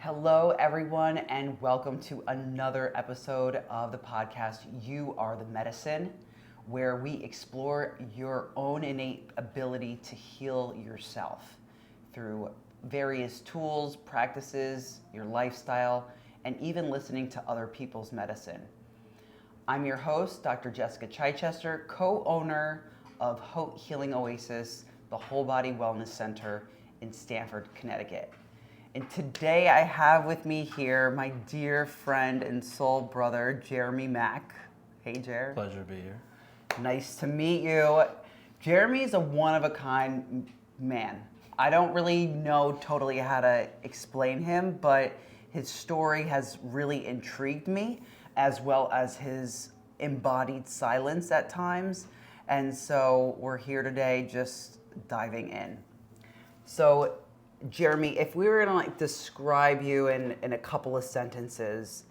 Hello, everyone, and welcome to another episode of the podcast, You Are the Medicine, where we explore your own innate ability to heal yourself through various tools, practices, your lifestyle, and even listening to other people's medicine. I'm your host, Dr. Jessica Chichester, co-owner of Haute Healing Oasis, the Whole Body Wellness Center in Stamford, Connecticut. And today I have with me here my dear friend and soul brother, Jeremy Mack. Hey, Jer. Pleasure to be here. Nice to meet you. Jeremy's a one-of-a-kind man. I don't really know totally how to explain him, but his story has really intrigued me, as well as his embodied silence at times. And so we're here today just diving in. So, Jeremy, if we were to describe you in a couple of sentences,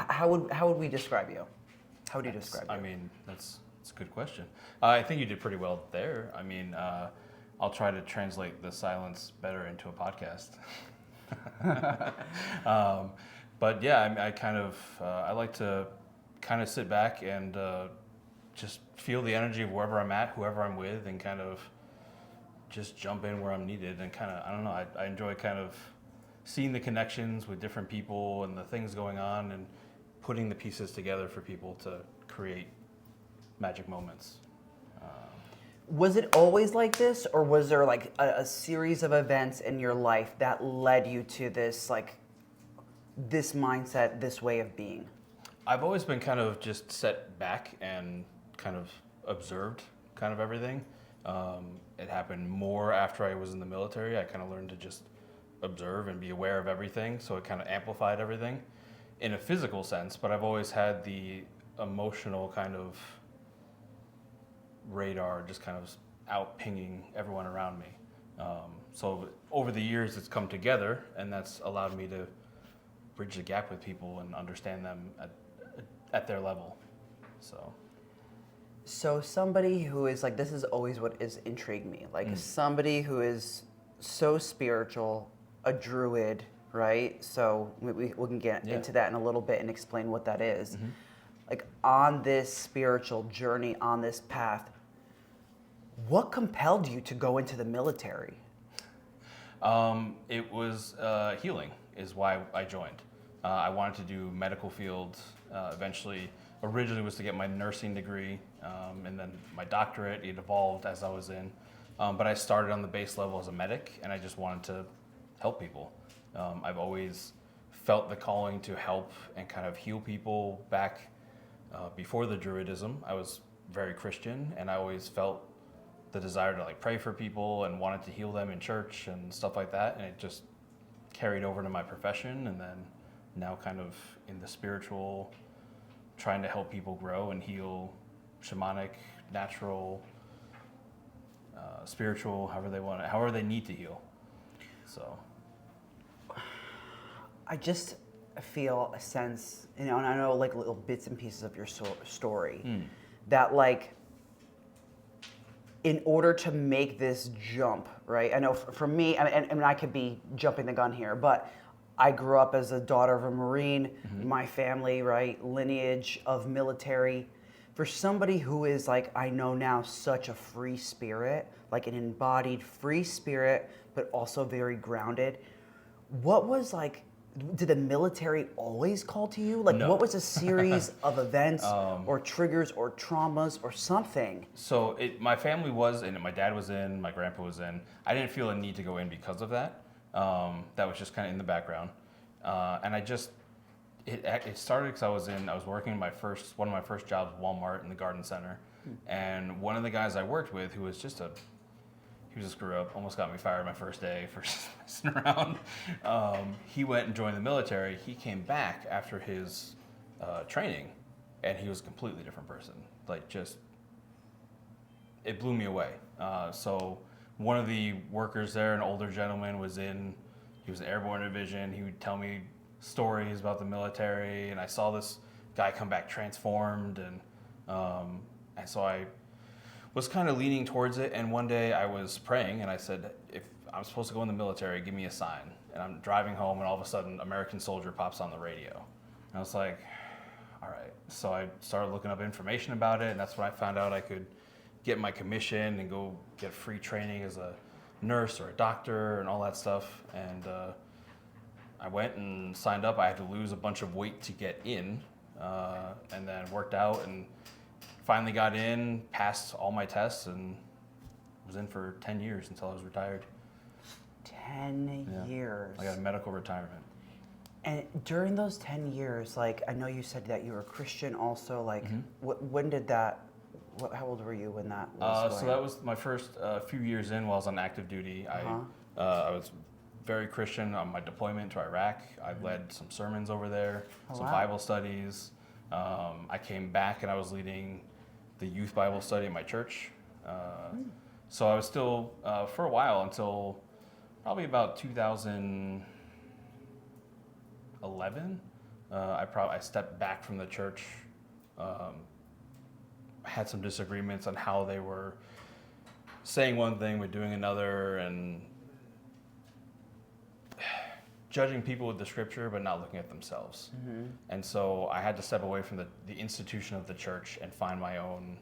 how would we describe you? How would you describe you? I mean, that's a good question. I think you did pretty well there. I mean, I'll try to translate the silence better into a podcast. But yeah, I like to kind of sit back and just feel the energy of wherever I'm at, whoever I'm with, and kind of just jump in where I'm needed, and kind of, I don't know, I enjoy kind of seeing the connections with different people and the things going on and putting the pieces together for people to create magic moments. Was it always like this, or was there like a series of events in your life that led you to this, like, this mindset, this way of being? I've always been kind of just set back and kind of observed kind of everything. It happened more after I was in the military. I kind of learned to just observe and be aware of everything, so it kind of amplified everything in a physical sense, but I've always had the emotional kind of radar just kind of out pinging everyone around me. So over the years it's come together, and that's allowed me to bridge the gap with people and understand them at their level. So somebody who is like, this is always what has intrigued me, like somebody who is so spiritual, a druid, right? So we can get into that in a little bit and explain what that is. Mm-hmm. Like, on this spiritual journey, on this path, what compelled you to go into the military? It was healing is why I joined. I wanted to do medical field eventually. Originally was to get my nursing degree, and then my doctorate. It evolved as I was in, but I started on the base level as a medic, and I just wanted to help people. I've always felt the calling to help and kind of heal people back before the druidism. I was very Christian, and I always felt the desire to like pray for people and wanted to heal them in church and stuff like that, and it just carried over to my profession, and then now kind of in the spiritual, trying to help people grow and heal, shamanic, natural, spiritual, however they need to heal. So I just feel a sense, and I know like little bits and pieces of your story, that like, in order to make this jump, right? I know for me, I mean, I could be jumping the gun here, but I grew up as a daughter of a Marine. Mm-hmm. My family, right, lineage of military. For somebody who is like, I know now, such a free spirit, like an embodied free spirit, but also very grounded. What was like, did the military always call to you? Like, no. What was a series of events or triggers or traumas or something? So my family was in it. My dad was in, my grandpa was in. I didn't feel a need to go in because of that. That was just kind of in the background. And it started because I was working one of my first jobs at Walmart in the garden center. And one of the guys I worked with, who was just he was a screw up, almost got me fired my first day for messing around. He went and joined the military. He came back after his training, and he was a completely different person. Like, just, it blew me away. So one of the workers there, an older gentleman, he was in airborne division. He would tell me stories about the military, and I saw this guy come back transformed, and so I was kind of leaning towards it. And one day I was praying, and I said, if I'm supposed to go in the military, give me a sign. And I'm driving home, and all of a sudden, American Soldier pops on the radio. And I was like, all right. So I started looking up information about it, and that's when I found out I could get my commission and go get free training as a nurse or a doctor and all that stuff. And I went and signed up. I had to lose a bunch of weight to get in, and then worked out and finally got in, passed all my tests, and was in for 10 years until I was retired. 10 years. I got a medical retirement. And during those 10 years, like, I know you said that you were a Christian also, like, when did that, how old were you when that was So that was my first few years in while I was on active duty. I was very Christian on my deployment to Iraq. I led some sermons over there, some Bible studies. I came back and I was leading the youth Bible study at my church. So I was still, for a while, until probably about 2011, I stepped back from the church. Had some disagreements on how they were saying one thing but doing another, and judging people with the scripture but not looking at themselves. And so I had to step away from the institution of the church and find my own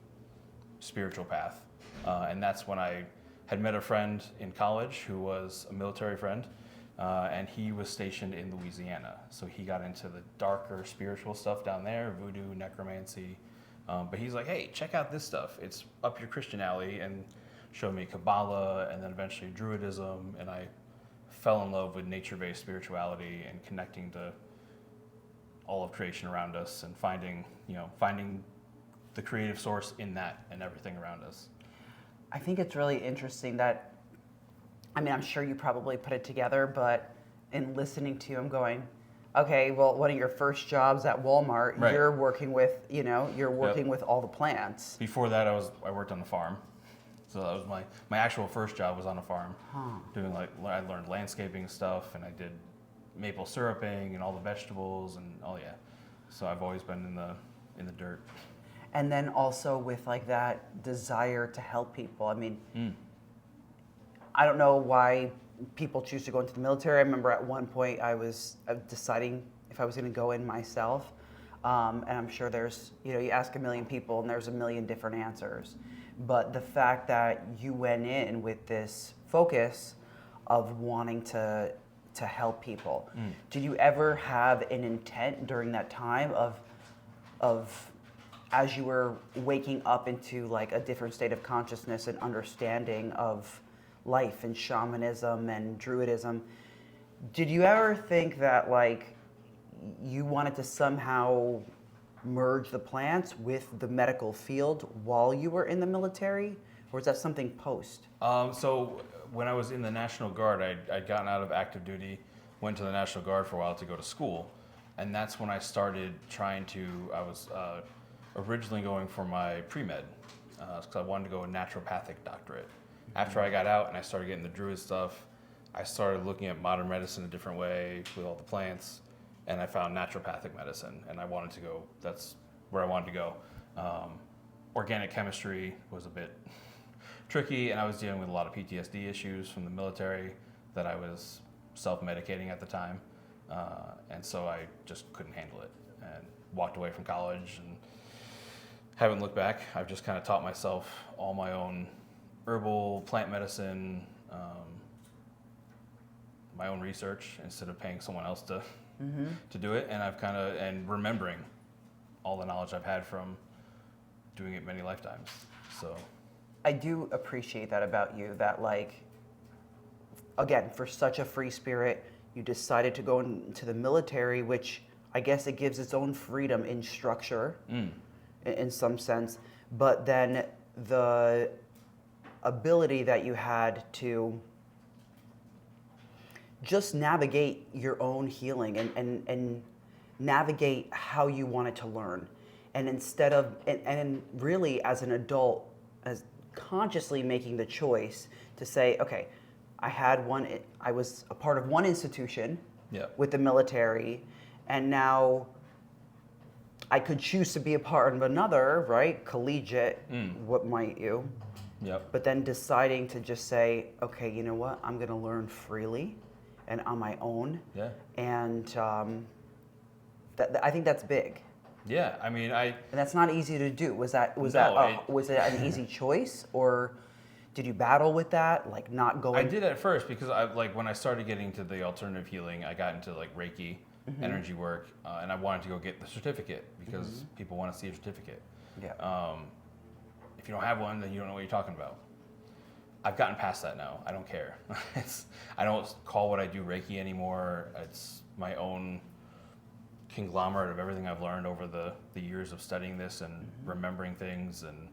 spiritual path. And that's when I had met a friend in college who was a military friend, and he was stationed in Louisiana. So he got into the darker spiritual stuff down there, voodoo, necromancy. But he's like, hey, check out this stuff. It's up your Christian alley, and showed me Kabbalah and then eventually Druidism. And I fell in love with nature-based spirituality and connecting to all of creation around us and finding the creative source in that and everything around us. I think it's really interesting that, I mean, I'm sure you probably put it together, but in listening to you, I'm going, okay, well, one of your first jobs at Walmart, you're working with, with all the plants. Before that, I worked on the farm. So that was my actual first job was on a farm. Doing I learned landscaping stuff, and I did maple syruping and all the vegetables and So I've always been in the dirt. And then also with like that desire to help people. I mean, I don't know why people choose to go into the military. I remember at one point I was deciding if I was going to go in myself. And I'm sure there's, you ask a million people and there's a million different answers. But the fact that you went in with this focus of wanting to help people, did you ever have an intent during that time of as you were waking up into like a different state of consciousness and understanding of life and shamanism and Druidism, did you ever think that like you wanted to somehow merge the plants with the medical field while you were in the military, or is that something post? So when I was in the National Guard, I'd gotten out of active duty, went to the National Guard for a while to go to school, and that's when I started trying to, I was originally going for my pre-med, because I wanted to go a naturopathic doctorate. After I got out and I started getting the Druid stuff, I started looking at modern medicine a different way with all the plants, and I found naturopathic medicine, and I wanted to go, that's where I wanted to go. Organic chemistry was a bit tricky, and I was dealing with a lot of PTSD issues from the military that I was self-medicating at the time, and so I just couldn't handle it and walked away from college and haven't looked back. I've just kind of taught myself all my own herbal plant medicine, my own research instead of paying someone else to do it, and I've and remembering all the knowledge I've had from doing it many lifetimes. So I do appreciate that about you, that like, again, for such a free spirit, you decided to go into the military, which I guess it gives its own freedom in structure in some sense, but then the ability that you had to just navigate your own healing and navigate how you wanted to learn. And instead of, and really as an adult, as consciously making the choice to say, okay, I was a part of one institution with the military, and now I could choose to be a part of another, right? Collegiate, what might you? Yep. but then deciding to just say, okay, you know what, I'm going to learn freely and on my own. Yeah. And I think that's big. Yeah. I mean, And that's not easy to do. Was it an easy choice, or did you battle with that, like not going? I did at first because when I started getting to the alternative healing, I got into like Reiki, energy work, and I wanted to go get the certificate because people want to see a certificate. Yeah. If you don't have one, then you don't know what you're talking about. I've gotten past that now. I don't care. I don't call what I do Reiki anymore. It's my own conglomerate of everything I've learned over the years of studying this and remembering things, and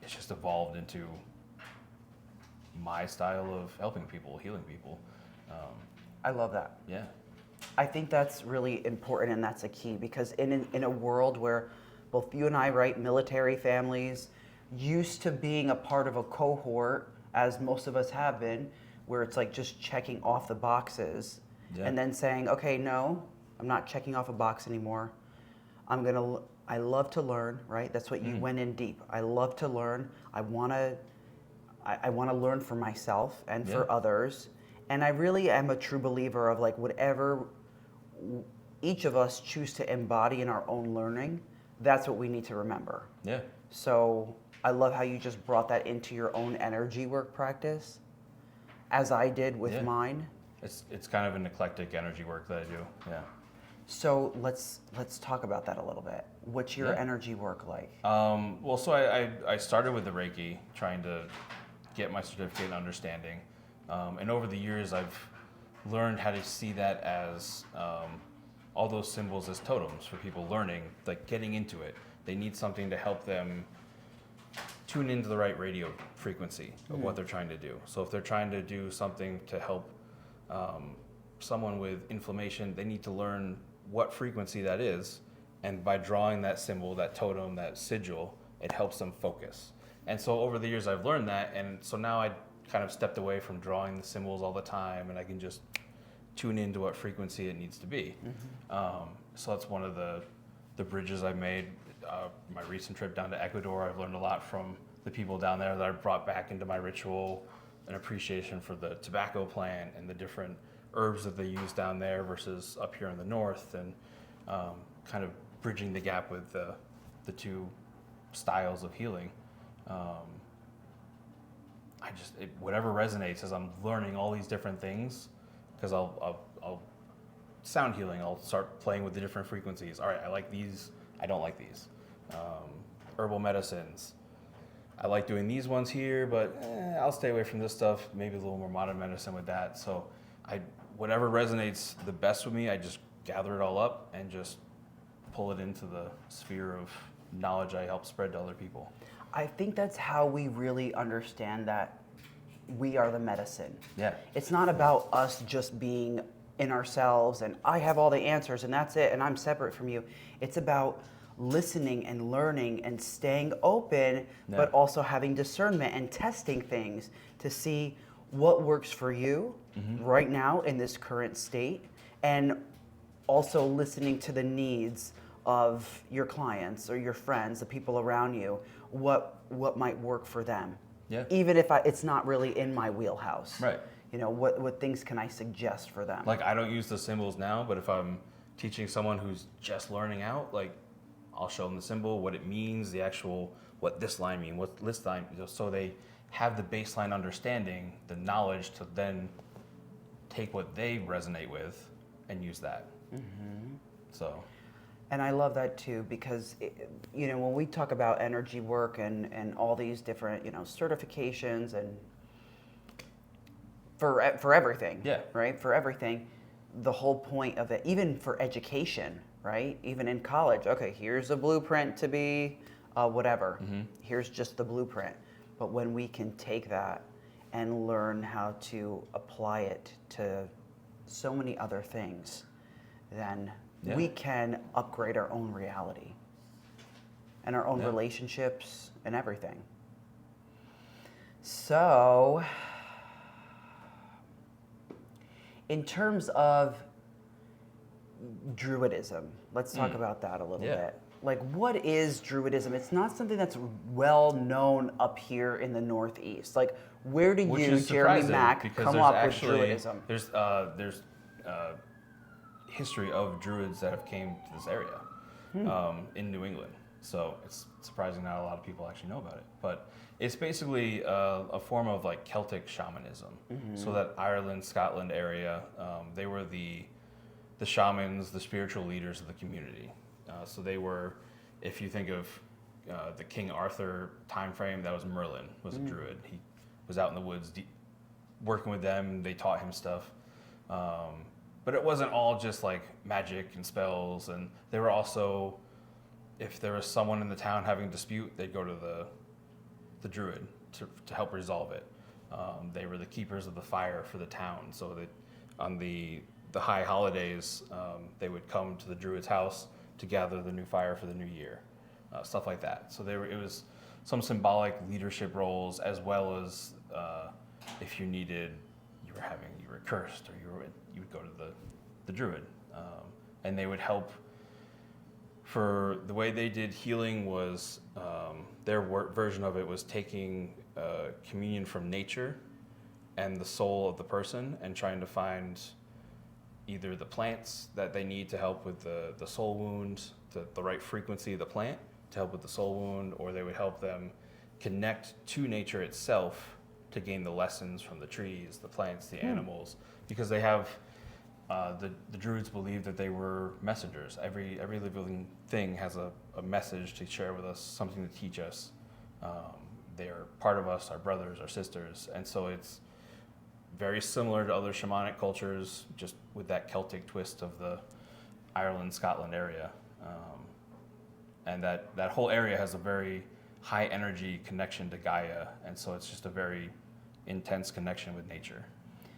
it's just evolved into my style of helping people, healing people. I love that. Yeah. I think that's really important, and that's a key, because in a world where both you and I, right, military families, used to being a part of a cohort, as most of us have been, where it's like just checking off the boxes, and then saying, okay, no, I'm not checking off a box anymore. I love to learn, right? That's what you went in deep. I love to learn. I want to learn for myself and for others. And I really am a true believer of like whatever each of us choose to embody in our own learning, that's what we need to remember. Yeah. So I love how you just brought that into your own energy work practice, as I did with mine. It's kind of an eclectic energy work that I do. Yeah. So let's talk about that a little bit. What's your energy work like? Well, so I started with the Reiki, trying to get my certificate and understanding. And over the years, I've learned how to see that as all those symbols as totems for people learning, like getting into it. They need something to help them tune into the right radio frequency of what they're trying to do. So if they're trying to do something to help someone with inflammation, they need to learn what frequency that is. And by drawing that symbol, that totem, that sigil, it helps them focus. And so over the years, I've learned that. And so now I kind of stepped away from drawing the symbols all the time, and I can just tune into what frequency it needs to be. So that's one of the bridges I've made. My recent trip down to Ecuador, I've learned a lot from the people down there that I've brought back into my ritual, an appreciation for the tobacco plant and the different herbs that they use down there versus up here in the north, and kind of bridging the gap with the two styles of healing. Whatever resonates as I'm learning all these different things, because I'll sound healing, I'll start playing with the different frequencies. All right, I like these, I don't like these. Herbal medicines, I like doing these ones here, but I'll stay away from this stuff, maybe a little more modern medicine with that. So whatever resonates the best with me, I just gather it all up and just pull it into the sphere of knowledge I help spread to other people. I think that's how we really understand that we are the medicine. Yeah. It's not about us just being in ourselves and I have all the answers and that's it and I'm separate from you. It's about listening and learning and staying open, but also having discernment and testing things to see what works for you right now in this current state, and also listening to the needs of your clients or your friends, the people around you, what might work for them. Yeah. Even if it's not really in my wheelhouse. Right. You know, what things can I suggest for them? Like, I don't use the symbols now, but if I'm teaching someone who's just learning out, like, I'll show them the symbol, what it means, the actual, what this line means, what this line, so they have the baseline understanding, the knowledge to then take what they resonate with and use that. So. And I love that too, because when we talk about energy work and all these different certifications and for everything, right? For everything, the whole point of it, even for education, right? Even in college, okay, here's a blueprint to be whatever. Here's just the blueprint. But when we can take that and learn how to apply it to so many other things, then we can upgrade our own reality and our own relationships and everything. So, in terms of Druidism, let's talk about that a little bit. Like, what is Druidism? It's not something that's well known up here in the Northeast. Like, where do Which you, is Jeremy surprising, Mack, because come there's up actually, with Druidism? There's history of Druids that have came to this area in New England. So it's surprising not a lot of people actually know about it. But it's basically a form of like Celtic shamanism. So that Ireland, Scotland area, they were the shamans, the spiritual leaders of the community. So they were, if you think of the King Arthur time frame, that was Merlin, was a Druid. He was out in the woods working with them. They taught him stuff. But it wasn't all just like magic and spells. And they were also, if there was someone in the town having a dispute, they'd go to the Druid to help resolve it. They were the keepers of the fire for the town. So that on the high holidays, they would come to the Druid's house to gather the new fire for the new year, stuff like that. So it was some symbolic leadership roles, as well as if you were cursed, or you would go to the Druid, and they would help. For the way they did healing was their version of it was taking communion from nature and the soul of the person, and trying to find either the plants that they need to help with the soul wound, the right frequency of the plant to help with the soul wound, or they would help them connect to nature itself to gain the lessons from the trees, the plants, the animals, because they have the Druids believed that they were messengers. Every living thing has a message to share with us, something to teach us. They're part of us, our brothers, our sisters, and so it's very similar to other shamanic cultures, just with that Celtic twist of the Ireland, Scotland area. And that whole area has a very high energy connection to Gaia, and so it's just a very intense connection with nature.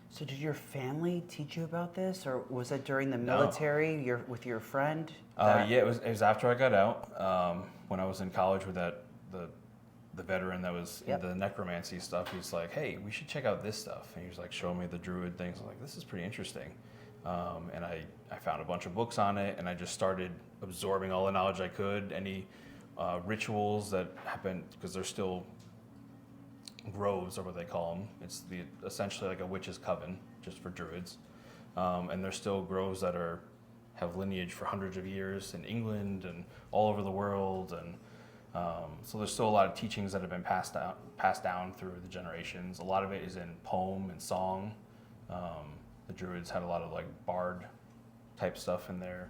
So did your family teach you about this, or was it during the military, with your friend? Yeah, it was after I got out. When I was in college with the veteran that was into the necromancy stuff, he's like, hey, we should check out this stuff. And he was like showing me the Druid things. I was like, this is pretty interesting. And I found a bunch of books on it, and I just started absorbing all the knowledge I could, any rituals that happen, because there's still groves, or what they call them. It's essentially like a witch's coven, just for Druids. And there's still groves that have lineage for hundreds of years in England and all over the world. And so there's still a lot of teachings that have been passed down through the generations. A lot of it is in poem and song. The Druids had a lot of like bard type stuff in their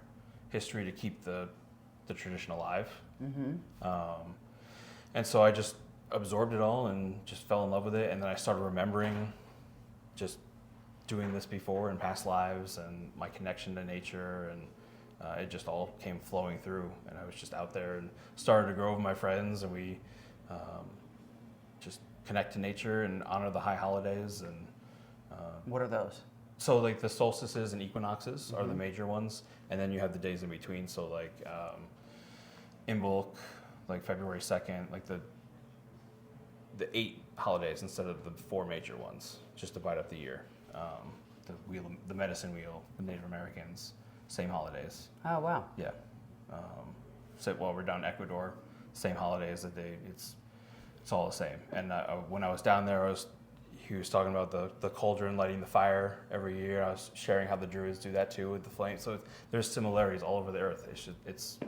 history to keep the tradition alive. And so I just absorbed it all and just fell in love with it. And then I started remembering just doing this before in past lives, and my connection to nature, and it just all came flowing through. And I was just out there and started to grow with my friends, and we just connect to nature and honor the high holidays. And What are those? so like the solstices and equinoxes are the major ones, and then you have the days in between. So like Imbolc, like February 2nd, like the 8 holidays instead of the 4 major ones, just to divide up the year. The medicine wheel, the Native Americans, same holidays. Oh, wow. Yeah. So while we're down in Ecuador, same holidays. It's all the same. And when I was down there, he was talking about the cauldron lighting the fire every year. I was sharing how the Druids do that too with the flame. So there's similarities all over the earth. It's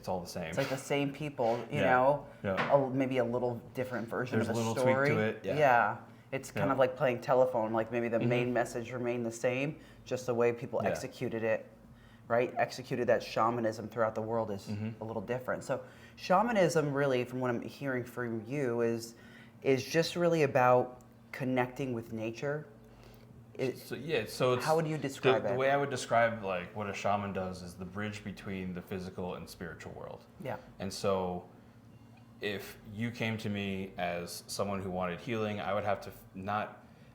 all the same. It's like the same people, you Yeah. know, Yeah. Maybe a little different version There's of a the little story. tweak to it, yeah. Yeah. It's kind Yeah. of like playing telephone, like maybe the main message remained the same, just the way people Yeah. executed it, right? Executed that shamanism throughout the world is a little different. So shamanism really, from what I'm hearing from you, is just really about connecting with nature. So How would you describe the it? way I would describe like what a shaman does is the bridge between the physical and spiritual world. Yeah. And so if you came to me as someone who wanted healing, I would have to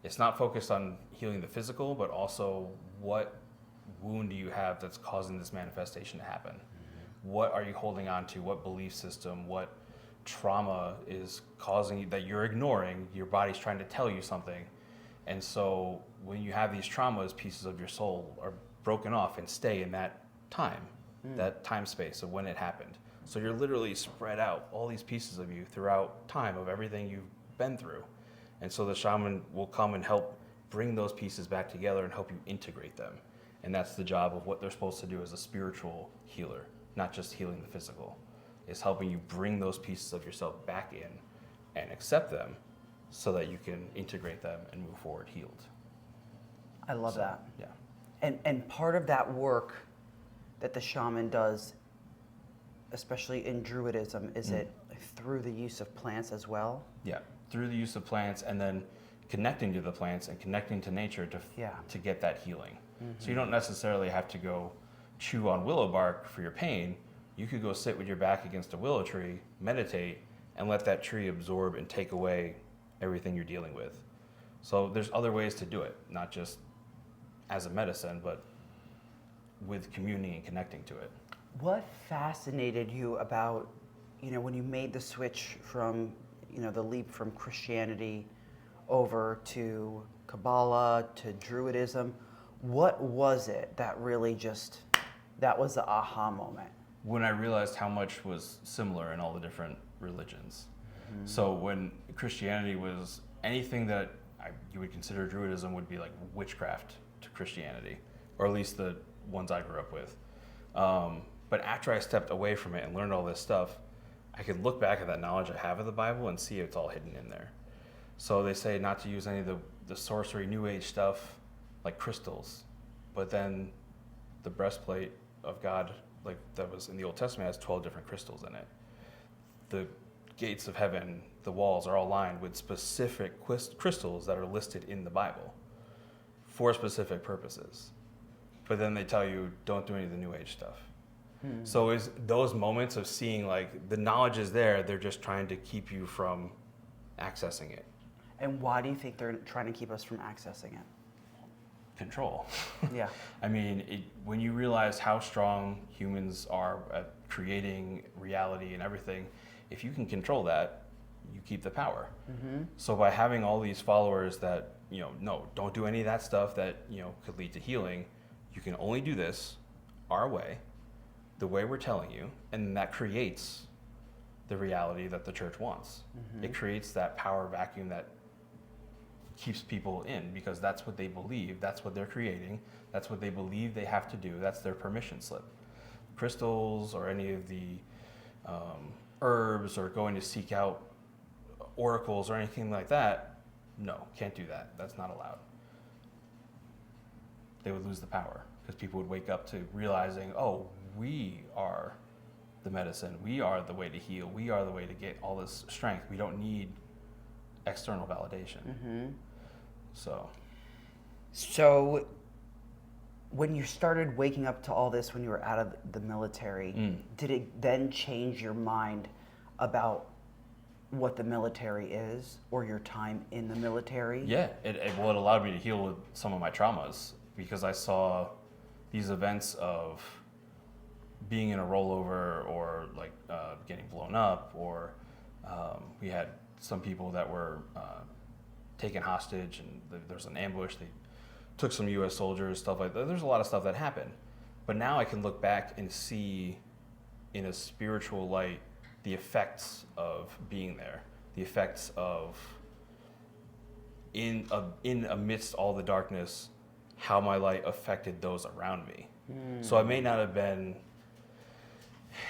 it's not focused on healing the physical, but also what wound do you have that's causing this manifestation to happen? What are you holding on to? What belief system, what trauma is causing you that you're ignoring? Your body's trying to tell you something. And so when you have these traumas, pieces of your soul are broken off and stay in that time space of when it happened. So you're literally spread out, all these pieces of you throughout time of everything you've been through. And so the shaman will come and help bring those pieces back together and help you integrate them. And that's the job of what they're supposed to do as a spiritual healer, not just healing the physical. It's helping you bring those pieces of yourself back in and accept them so that you can integrate them and move forward healed. I love that. Yeah. And part of that work that the shaman does, especially in Druidism, is it through the use of plants as well? Yeah, through the use of plants and then connecting to the plants and connecting to nature to get that healing. So you don't necessarily have to go chew on willow bark for your pain. You could go sit with your back against a willow tree, meditate, and let that tree absorb and take away everything you're dealing with. So there's other ways to do it, not just as a medicine, but with communing and connecting to it. What fascinated you about, when you made the switch from, the leap from Christianity over to Kabbalah to Druidism? What was it that really that was the aha moment? When I realized how much was similar in all the different religions. So when Christianity was anything that you would consider Druidism would be like witchcraft to Christianity, or at least the ones I grew up with. But after I stepped away from it and learned all this stuff, I could look back at that knowledge I have of the Bible and see it's all hidden in there. So they say not to use any of the sorcery, New Age stuff, like crystals. But then the breastplate of God, like that was in the Old Testament, has 12 different crystals in it. The gates of heaven, the walls are all lined with specific crystals that are listed in the Bible for specific purposes. But then they tell you, don't do any of the New Age stuff. So is those moments of seeing like the knowledge is there, they're just trying to keep you from accessing it. And why do you think they're trying to keep us from accessing it? Control. Yeah. I mean, when you realize how strong humans are at creating reality and everything, if you can control that, you keep the power. So by having all these followers that, no, don't do any of that stuff that, could lead to healing, you can only do this our way, the way we're telling you, and that creates the reality that the church wants. It creates that power vacuum that keeps people in because that's what they believe, that's what they're creating, that's what they believe they have to do, that's their permission slip. Crystals or any of the herbs or going to seek out oracles or anything like that, no, can't do that. That's not allowed. They would lose the power because people would wake up to realizing, oh, we are the medicine. We are the way to heal. We are the way to get all this strength. We don't need external validation. So when you started waking up to all this when you were out of the military, did it then change your mind about what the military is or your time in the military? Yeah, it allowed me to heal with some of my traumas because I saw these events of being in a rollover or like getting blown up, or we had some people that were taken hostage and there's an ambush. They took some U.S. soldiers, stuff like that. There's a lot of stuff that happened. But now I can look back and see in a spiritual light the effects of being there, the effects of in amidst all the darkness, how my light affected those around me. So it may not have been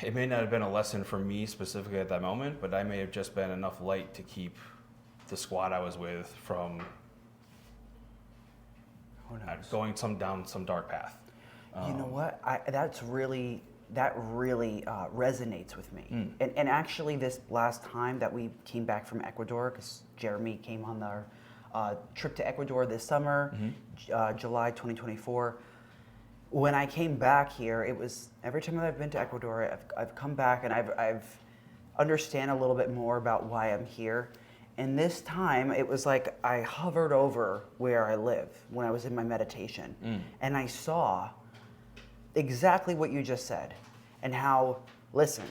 a lesson for me specifically at that moment, but I may have just been enough light to keep the squad I was with from going down some dark path. You know what? That really resonates with me. And actually, this last time that we came back from Ecuador, because Jeremy came on our trip to Ecuador this summer, July 2024. When I came back here, it was every time that I've been to Ecuador, I've come back and I've understand a little bit more about why I'm here. And this time, it was like I hovered over where I live when I was in my meditation, and I saw exactly what you just said, and how, listen,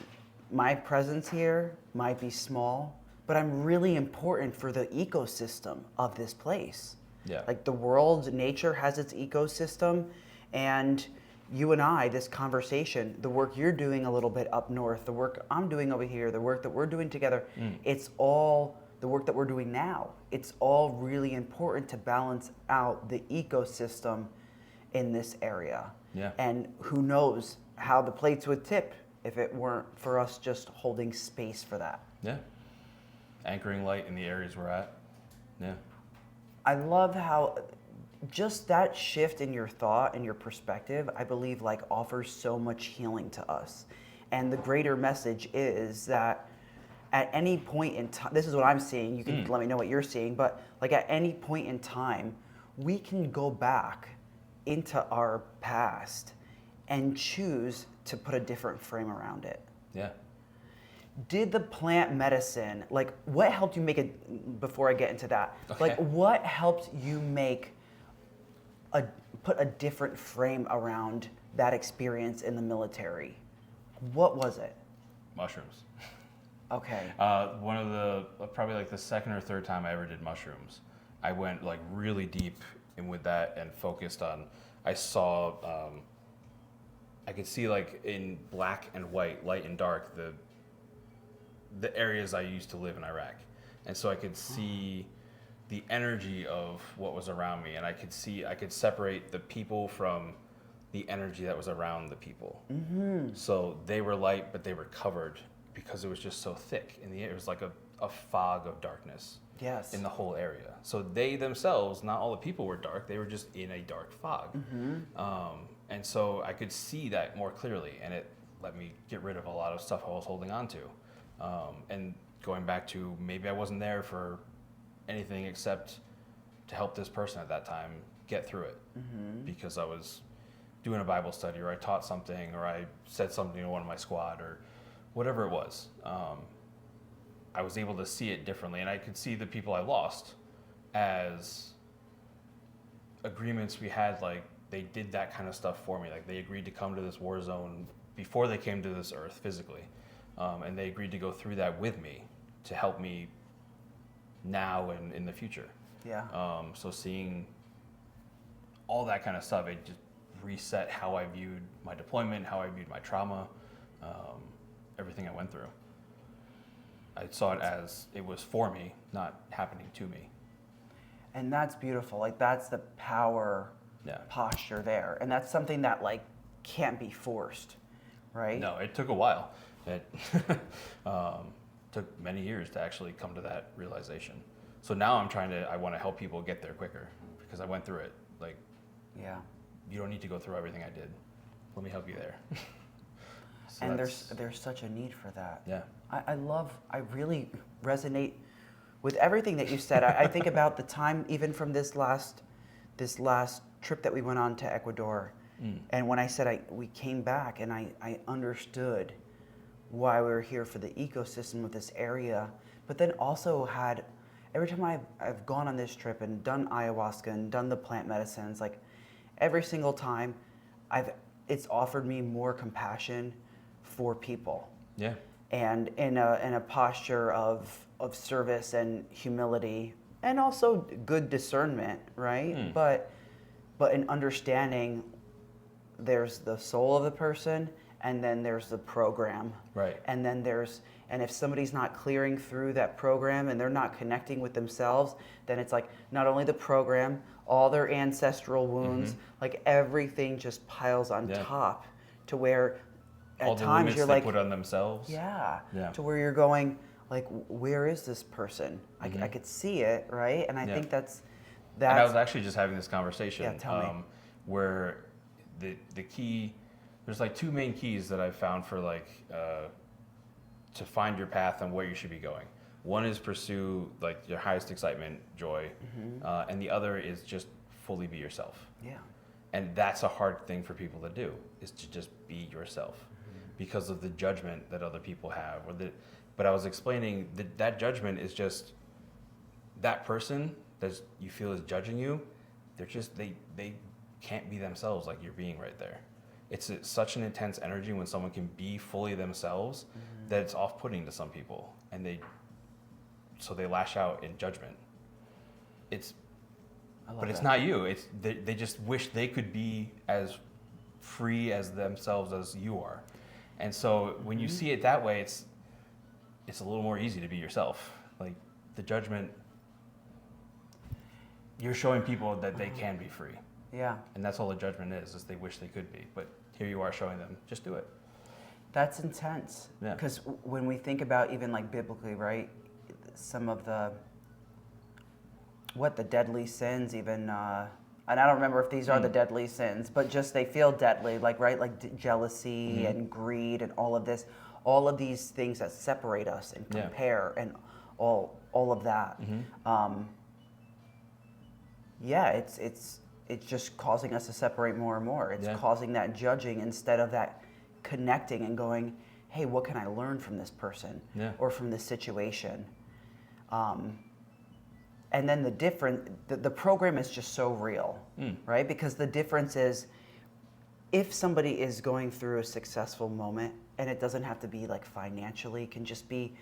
my presence here might be small, but I'm really important for the ecosystem of this place. Yeah. Like the world, nature has its ecosystem, and you and I, this conversation, the work you're doing a little bit up north, the work I'm doing over here, the work that we're doing together, it's all the work that we're doing now. It's all really important to balance out the ecosystem in this area. Yeah. And who knows how the plates would tip if it weren't for us just holding space for that. Yeah. Anchoring light in the areas we're at. Yeah. I love how just that shift in your thought and your perspective, I believe, like offers so much healing to us. And the greater message is that at any point in time, this is what I'm seeing, you can let me know what you're seeing, but like at any point in time, we can go back into our past and choose to put a different frame around it. Yeah. Did the plant medicine, like what helped you make it, before I get into that, Okay. like what helped you put a different frame around that experience in the military? What was it? Mushrooms. Okay. One of the, probably like the second or third time I ever did mushrooms, I went like really deep in with that and focused on, I saw, I could see like in black and white, light and dark, the areas I used to live in Iraq. And so I could see the energy of what was around me, and I could separate the people from the energy that was around the people. Mm-hmm. So they were light, but they were covered because it was just so thick in the air. It was like a fog of darkness. Yes. In the whole area. So they themselves, not all the people were dark, they were just in a dark fog. Mm-hmm. And so I could see that more clearly, and it let me get rid of a lot of stuff I was holding on to. And going back to maybe I wasn't there for anything except to help this person at that time get through it. Mm-hmm. Because I was doing a Bible study, or I taught something, or I said something to one of my squad, or whatever it was. I was able to see it differently, and I could see the people I lost as agreements we had, like they did that kind of stuff for me. Like they agreed to come to this war zone before they came to this earth physically. And they agreed to go through that with me to help me now and in the future. Yeah. So seeing all that kind of stuff, it just reset how I viewed my deployment, how I viewed my trauma, everything I went through. I saw it as it was for me, not happening to me. And that's beautiful. Like that's the power posture there. And that's something that like can't be forced, right? No, it took a while. It took many years to actually come to that realization. So now I want to help people get there quicker because I went through it. Like, yeah, you don't need to go through everything I did. Let me help you there. So and there's such a need for that. Yeah. I really resonate with everything that you said. I think about the time, even from this last trip that we went on to Ecuador. And when I said we came back and I understood why we were here for the ecosystem of this area, but then also had, every time I've gone on this trip and done ayahuasca and done the plant medicines, like every single time it's offered me more compassion for people. Yeah. And in a posture of service and humility and also good discernment, right? But in understanding there's the soul of the person and then there's the program. Right. And then and if somebody's not clearing through that program and they're not connecting with themselves, then it's like not only the program, all their ancestral wounds, like everything just piles on top to where at all the times limits you're they like, put on themselves. yeah, Yeah. to where you're going, like, where is this person? I could see it, right? And I think that's. And I was actually just having this conversation. Yeah, tell me. Where the key, there's like two main keys that I've found for like to find your path and where you should be going. One is pursue like your highest excitement, joy, and the other is just fully be yourself. Yeah. And that's a hard thing for people to do, is to just be yourself because of the judgment that other people have. But I was explaining that judgment is just that person that you feel is judging you. They're just, they can't be themselves like you're being right there. It's such an intense energy when someone can be fully themselves that it's off-putting to some people. And so they lash out in judgment. But it's not you. They just wish they could be as free as themselves as you are. And so when you see it that way, it's a little more easy to be yourself. Like the judgment, you're showing people that they can be free. Yeah. And that's all the judgment is they wish they could be. But here you are showing them, just do it. That's intense. Yeah. Because when we think about even like biblically, right, some of the deadly sins even, and I don't remember if these are the deadly sins, but just they feel deadly, like, right, like jealousy and greed and all of these things that separate us and compare and all of that. It's just causing us to separate more and more. It's causing that judging instead of that connecting and going, hey, what can I learn from this person or from this situation? And then the program is just so real, right? Because the difference is if somebody is going through a successful moment, and it doesn't have to be like financially, it can just be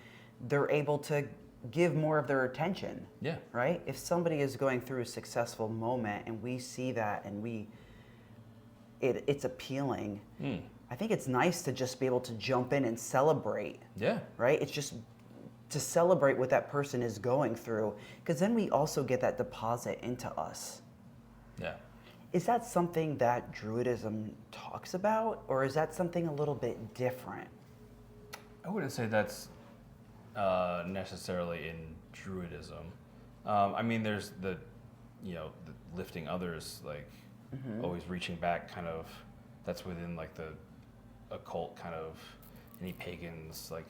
they're able to give more of their attention, right? If somebody is going through a successful moment and we see that and it's appealing, I think it's nice to just be able to jump in and celebrate, right? It's just to celebrate what that person is going through, because then we also get that deposit into us. Yeah. Is that something that Druidism talks about, or is that something a little bit different? I wouldn't say that's necessarily in Druidism. I mean, there's the lifting others, like always reaching back, kind of. That's within like the occult kind of. Any pagans, like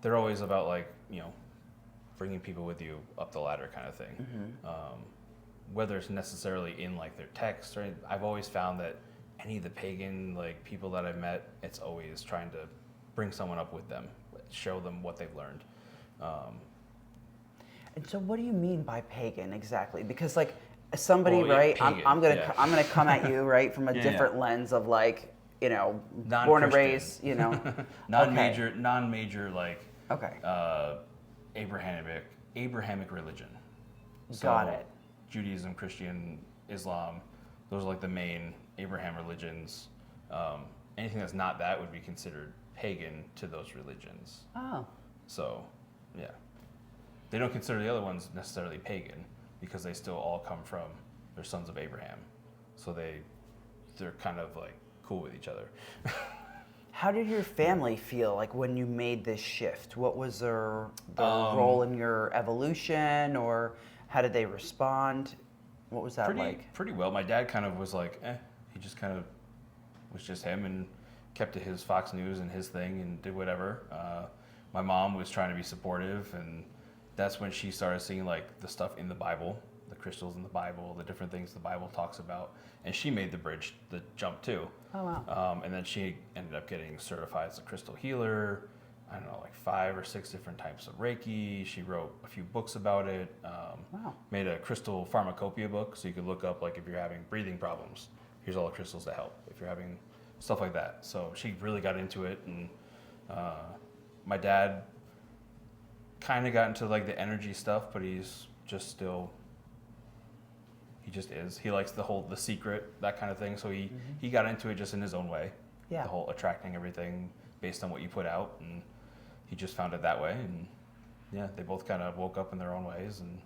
they're always about like bringing people with you up the ladder kind of thing. Whether it's necessarily in like their text or anything, I've always found that any of the pagan like people that I've met, it's always trying to bring someone up with them, show them what they've learned. And so, what do you mean by pagan exactly? Because like somebody, Well, yeah, right? pagan, I'm gonna come at you right from a different lens of like born and raised, non-major like Abrahamic religion. Got it. Judaism, Christian, Islam, those are like the main Abraham religions. Anything that's not that would be considered pagan to those religions. Oh. So, yeah. They don't consider the other ones necessarily pagan because they still all come from, they're sons of Abraham. So they're kind of like cool with each other. How did your family feel like when you made this shift? What was their role in your evolution, or how did they respond? What was that like? Pretty well. My dad kind of was like, he just kind of was just him and kept to his Fox News and his thing and did whatever. My mom was trying to be supportive, and that's when she started seeing like the stuff in the Bible, the crystals in the Bible, the different things the Bible talks about, and she made the jump too. Oh wow! And then she ended up getting certified as a crystal healer. I don't know, like 5 or 6 different types of Reiki. She wrote a few books about it. Made a crystal pharmacopoeia book, so you could look up like if you're having breathing problems, here's all the crystals that help. If you're having stuff like that, so she really got into it. And my dad kind of got into like the energy stuff, but he's just still. He just is. He likes the secret, that kind of thing. So he got into it just in his own way. Yeah. The whole attracting everything based on what you put out, and he just found it that way. And yeah, they both kind of woke up in their own ways. And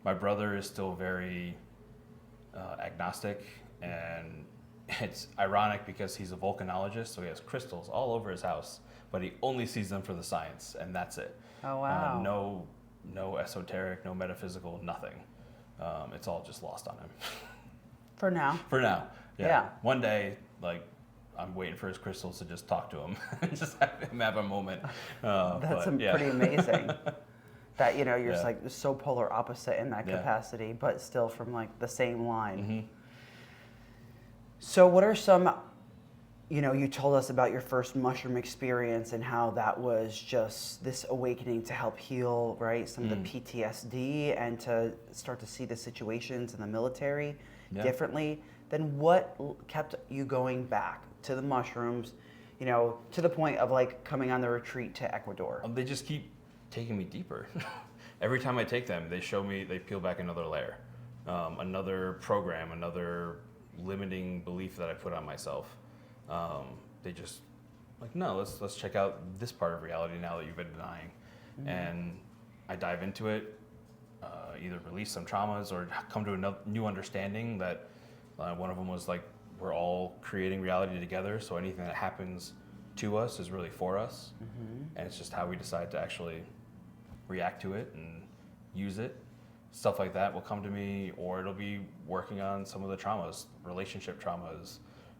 my brother is still very agnostic, and it's ironic because he's a volcanologist, so he has crystals all over his house, but he only sees them for the science, and that's it. Oh wow! No esoteric, no metaphysical, nothing. It's all just lost on him. For now. Yeah. One day, like, I'm waiting for his crystals to just talk to him and just have him have a moment. That's pretty amazing. That you're just like so polar opposite in that capacity, but still from like the same line. So what are some, you told us about your first mushroom experience and how that was just this awakening to help heal, right, some of the PTSD and to start to see the situations in the military differently. Then what kept you going back to the mushrooms, to the point of like coming on the retreat to Ecuador? They just keep taking me deeper. Every time I take them, they peel back another layer, another program, another limiting belief that I put on myself. They just like, no, let's check out this part of reality now that you've been denying. And I dive into it, either release some traumas or come to a new understanding that one of them was like, we're all creating reality together, so anything that happens to us is really for us. And it's just how we decide to actually react to it and use it. Stuff like that will come to me, or it'll be working on some of the traumas, relationship traumas,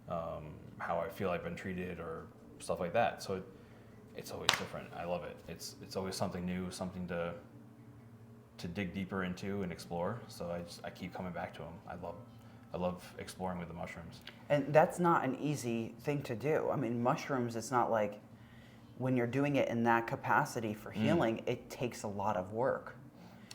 how I feel I've been treated, or stuff like that. So it's always different. I love it. It's always something new, something to dig deeper into and explore. So I keep coming back to them. I love exploring with the mushrooms. And that's not an easy thing to do. I mean, mushrooms, it's not like when you're doing it in that capacity for healing, it takes a lot of work.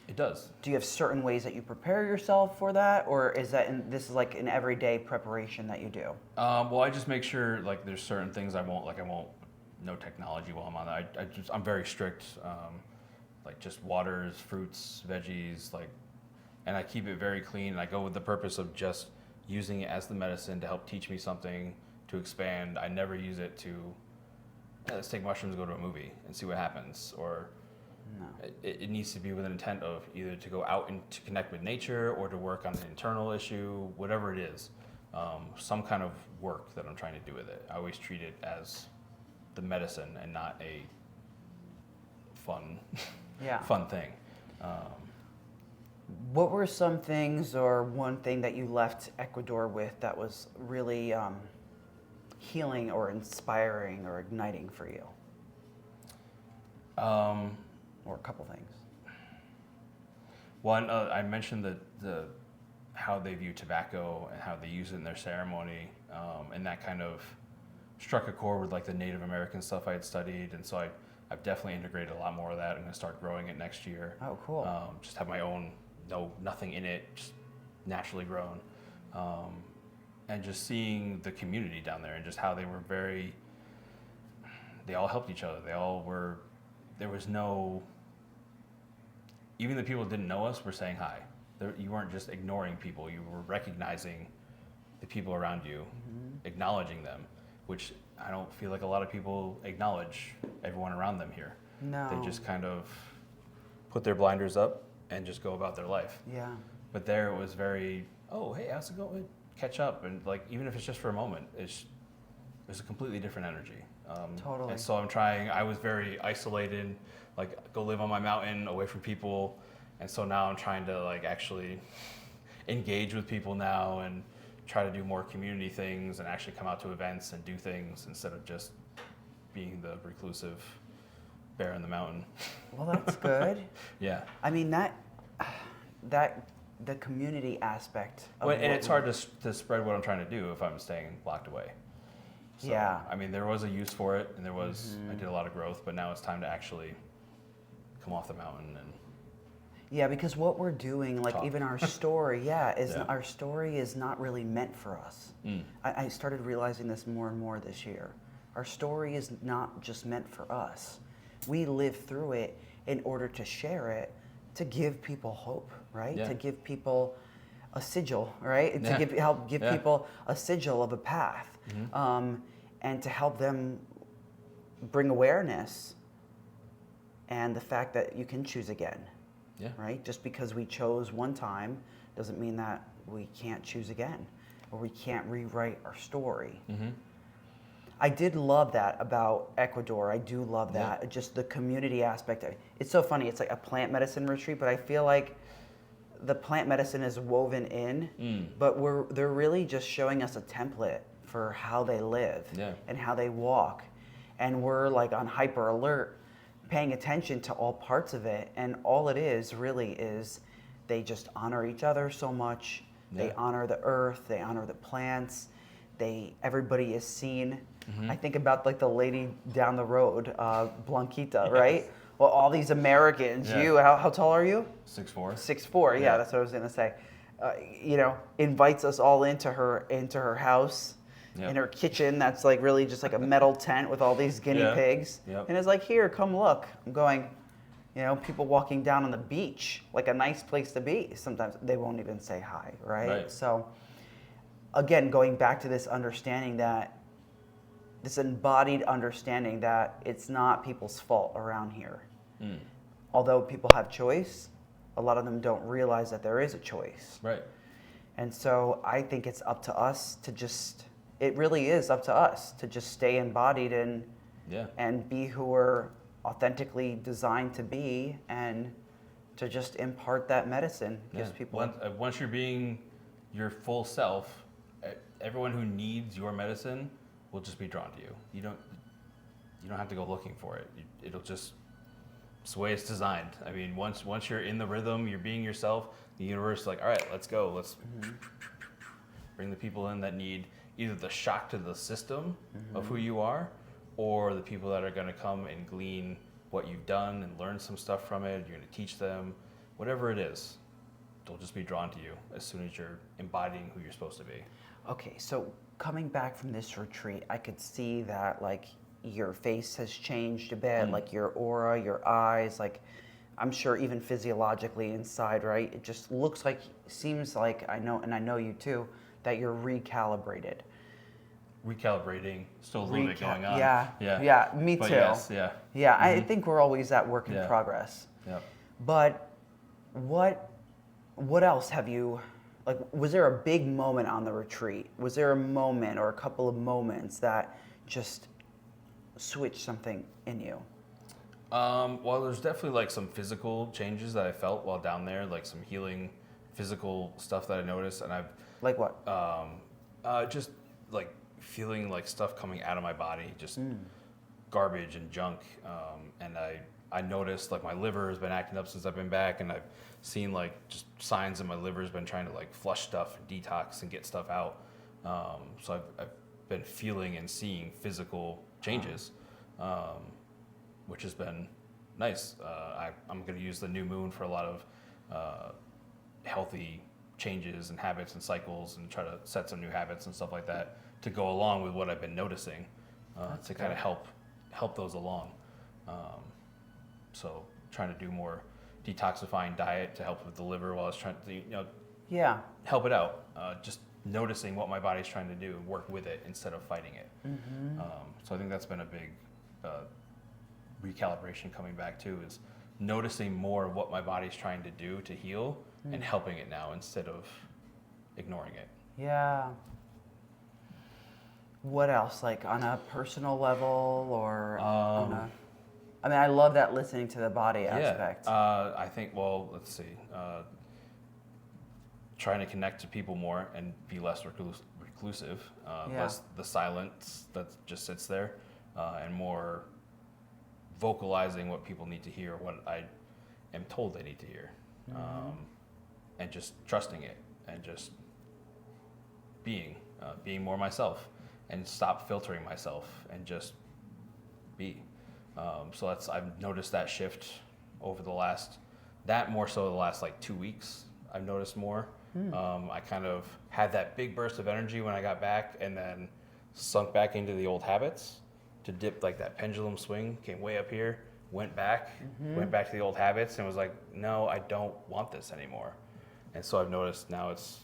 It does. Do you have certain ways that you prepare yourself for that, or is that this is like an everyday preparation that you do? Well, I just make sure like there's certain things I won't no technology while I'm on that. I'm very strict, like just waters, fruits, veggies, like, and I keep it very clean. And I go with the purpose of just using it as the medicine to help teach me something, to expand. I never use it to let's take mushrooms, go to a movie and see what happens, or. No. It needs to be with an intent of either to go out and to connect with nature or to work on an internal issue, whatever it is, some kind of work that I'm trying to do with it. I always treat it as the medicine and not a fun thing. What were some things or one thing that you left Ecuador with that was really healing or inspiring or igniting for you? Or a couple things. One, I mentioned the how they view tobacco and how they use it in their ceremony, and that kind of struck a chord with like the Native American stuff I had studied, and so I've definitely integrated a lot more of that. I'm going to start growing it next year. Oh, cool. Just have my own, nothing in it, just naturally grown, and just seeing the community down there and just how they were they all helped each other. There was no. Even the people who didn't know us were saying hi. You weren't just ignoring people. You were recognizing the people around you, acknowledging them, which I don't feel like a lot of people acknowledge everyone around them here. No. They just kind of put their blinders up and just go about their life. Yeah. But there it was very, oh, hey, how's it going? Catch up. And like, even if it's just for a moment, there's a completely different energy. Totally. And so I was very isolated, like go live on my mountain away from people. And so now I'm trying to like actually engage with people now and try to do more community things and actually come out to events and do things instead of just being the reclusive bear in the mountain. Well, that's good. Yeah. I mean, the community aspect. And it's hard to spread what I'm trying to do if I'm staying locked away. So, yeah. I mean, there was a use for it, and I did a lot of growth, but now it's time to actually come off the mountain and. Yeah, because what we're doing, like talk. even our story, our story is not really meant for us. I started realizing this more and more this year. Our story is not just meant for us. We live through it in order to share it, to give people hope, right? Yeah. To give people a sigil, right? Yeah. To help give people a sigil of a path, and to help them bring awareness and the fact that you can choose again. Yeah. Right? Just because we chose one time doesn't mean that we can't choose again or we can't rewrite our story. I did love that about Ecuador. I do love that. Just the community aspect. It's so funny. It's like a plant medicine retreat, but I feel like the plant medicine is woven in, but they're really just showing us a template for how they live and how they walk. And we're like on hyper alert, paying attention to all parts of it, and all it is really is they just honor each other so much. They honor the earth, they honor the plants, everybody is seen. I think about like the lady down the road, Blanquita, right? Well, all these Americans, how tall are you? 6'4". 6'4", yeah, that's what I was gonna say. Invites us all into her house. In her kitchen, that's like really just like a metal tent with all these guinea pigs. And it's like, here, come look. I'm going, people walking down on the beach, like a nice place to be. Sometimes they won't even say hi, right? So again, going back to this understanding that this embodied understanding that it's not people's fault around here. Although people have choice, a lot of them don't realize that there is a choice. Right. And so I think it's up to us to just, it really is up to us to just stay embodied and be who we're authentically designed to be, and to just impart that medicine. Gives people. Once you're being your full self, everyone who needs your medicine will just be drawn to you. You don't have to go looking for it. It'll just, it's the way it's designed. I mean, once you're in the rhythm, you're being yourself, the universe is like, all right, let's go. Let's bring the people in that need either the shock to the system of who you are, or the people that are going to come and glean what you've done and learn some stuff from it. You're going to teach them, whatever it is. They'll just be drawn to you as soon as you're embodying who you're supposed to be. Okay, so coming back from this retreat, I could see that like your face has changed a bit, like your aura, your eyes, like I'm sure even physiologically inside, right? It just looks like, seems like, I know, and I know you too, that you're recalibrated. Recalibrating, still a little bit going on. Yeah, me but too. Yes, Yeah, I think we're always at work in progress. Yeah. But what else have you, like, was there a big moment on the retreat? Was there a moment or a couple of moments that just switched something in you? Well, there's definitely like some physical changes that I felt while down there, like some healing physical stuff that I noticed, and I've Like what? just like feeling like stuff coming out of my body, just garbage and junk, and I noticed like my liver has been acting up since I've been back, and I've seen like just signs that my liver's been trying to like flush stuff and detox and get stuff out. So I've been feeling and seeing physical changes, which has been nice. I'm going to use the new moon for a lot of healthy changes and habits and cycles, and try to set some new habits and stuff like that to go along with what I've been noticing, to kind of help those along. So trying to do more detoxifying diet to help with the liver while I was trying to, help it out. Just noticing what my body's trying to do and work with it instead of fighting it. So I think that's been a big recalibration coming back too, is noticing more of what my body's trying to do to heal and helping it now instead of ignoring it. Yeah. What else, like on a personal level or on a, I mean, I love that listening to the body aspect. I think, well, let's see. Trying to connect to people more and be less reclusive, less the silence that just sits there, and more vocalizing what people need to hear, what I am told they need to hear, and just trusting it and just being more myself, and stop filtering myself and just be. So I've noticed that shift over the last like 2 weeks. I've noticed more. I kind of had that big burst of energy when I got back, and then sunk back into the old habits to dip, like that pendulum swing, came way up here, went back to the old habits, and was like, no, I don't want this anymore. And so I've noticed now it's